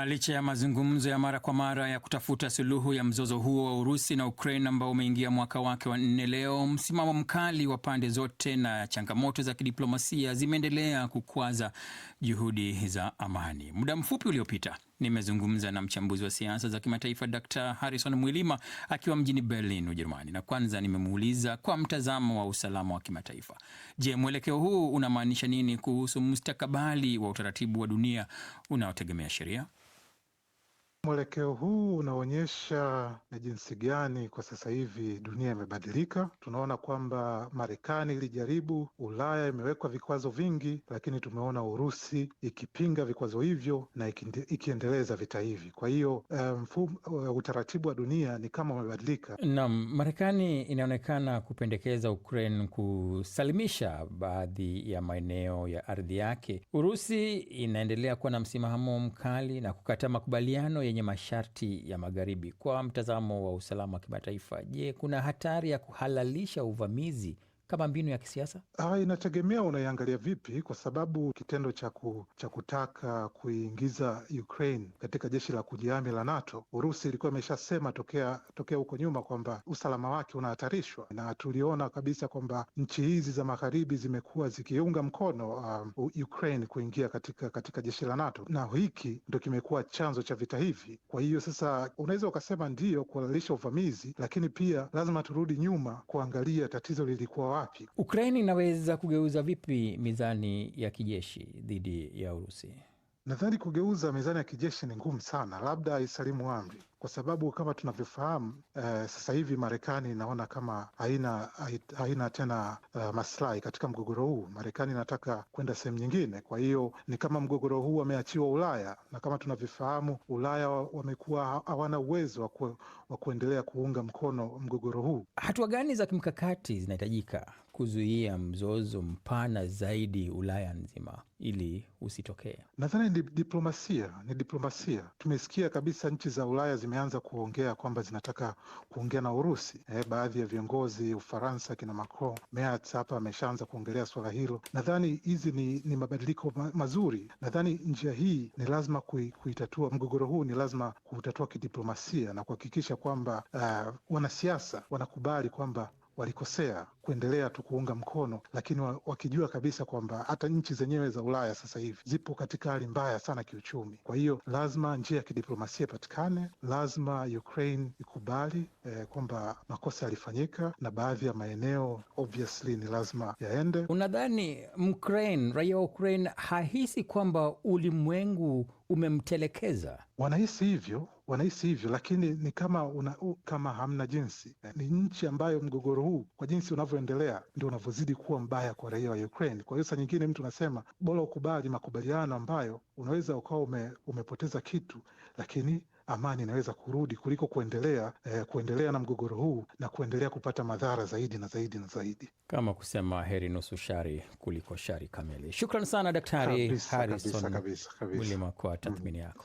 Na licha ya mazungumzo ya mara kwa mara ya kutafuta suluhu ya mzozo huo wa Urusi na Ukraine ambao umeingia mwaka wake wa 4 leo, msimamo mkali wa pande zote na changamoto za kidiplomasia zimeendelea kukwaza juhudi za amani. Muda mfupi uliopita nimezungumza na mchambuzi wa siasa za kimataifa Dr. Harrison Mwilima akiwa mjini Berlin, Ujerumani, na kwanza nimemuuliza kwa mtazamo wa usalama wa kimataifa. Je, mwelekeo huu unamaanisha nini kuhusu mustakabali wa utaratibu wa dunia unaotegemea sheria? Mwelekeo huu unaonyesha ni jinsi gani kwa sasa hivi dunia imebadilika. Tunaona kwamba Marekani ilijaribu, Ulaya imewekwa vikwazo vingi, lakini tumeona Urusi ikipinga vikwazo hivyo na ikiendeleza vita hivi. Kwa hiyo utaratibu wa dunia ni kama umebadilika. Naam, Marekani inaonekana kupendekeza Ukraine kusalimisha baadhi ya maeneo ya ardhi yake. Urusi inaendelea kuwa na msimamo mkali na kukataa makubaliano yenye masharti ya Magharibi. Kwa mtazamo wa usalama wa kimataifa, je, kuna hatari ya kuhalalisha uvamizi kama mbinu ya kisiasa? Inategemea unaiangalia vipi, kwa sababu kitendo cha kutaka kuingiza Ukraine katika jeshi la kujihami la NATO, Urusi ilikuwa imeshasema tokea huko nyuma kwamba usalama wake unahatarishwa, na tuliona kabisa kwamba nchi hizi za Magharibi zimekuwa zikiunga mkono Ukraine kuingia katika jeshi la NATO, na hiki ndo kimekuwa chanzo cha vita hivi. Kwa hiyo sasa unaweza ukasema ndiyo kuhalalisha uvamizi, lakini pia lazima turudi nyuma kuangalia tatizo lilikuwa wapi. Ukraine inaweza kugeuza vipi mizani ya kijeshi dhidi ya Urusi? Nadhani kugeuza mizani ya kijeshi ni ngumu sana, labda isalimu amri, kwa sababu kama tunavyofahamu sasa hivi Marekani inaona kama haina tena maslahi katika mgogoro huu. Marekani inataka kwenda sehemu nyingine. Kwa hiyo ni kama mgogoro huu wameachiwa Ulaya, na kama tunavyofahamu Ulaya wamekuwa hawana uwezo wa kuendelea kuunga mkono mgogoro huu. Hatua gani za kimkakati zinahitajika kuzuia mzozo mpana zaidi Ulaya nzima ili usitokee? Nadhani ni diplomasia. Tumesikia kabisa nchi za Ulaya zimeanza kuongea kwamba zinataka kuongea na Urusi. Baadhi ya viongozi Ufaransa, kina Macron, Merz hapa ameshaanza kuongelea swala hilo. Nadhani hizi ni mabadiliko mazuri. Nadhani njia hii ni lazima kuitatua mgogoro huu, ni lazima kuutatua kidiplomasia na kuhakikisha kwamba wanasiasa wanakubali kwamba walikosea kuendelea tu kuunga mkono, lakini wakijua kabisa kwamba hata nchi zenyewe za Ulaya sasa hivi zipo katika hali mbaya sana kiuchumi. Kwa hiyo lazima njia ya kidiplomasia ipatikane, lazima Ukraine ikubali kwamba makosa yalifanyika na baadhi ya maeneo obviously ni lazima yaende. Unadhani raia wa Ukraine hahisi kwamba ulimwengu umemtelekeza? Wanahisi hivyo, lakini ni kama hamna jinsi. Ni nchi ambayo mgogoro huu kwa jinsi unavyoendelea ndio unavyozidi kuwa mbaya kwa raia wa Ukraine. Kwa hiyo saa nyingine mtu anasema bora ukubali makubaliano ambayo unaweza ukawa umepoteza kitu, lakini amani inaweza kurudi kuliko kuendelea na mgogoro huu na kuendelea kupata madhara zaidi na zaidi na zaidi. Kama kusema heri nusu shari kuliko shari kamili. Shukran sana Daktari Harrison Mwilima kwa tathmini yako.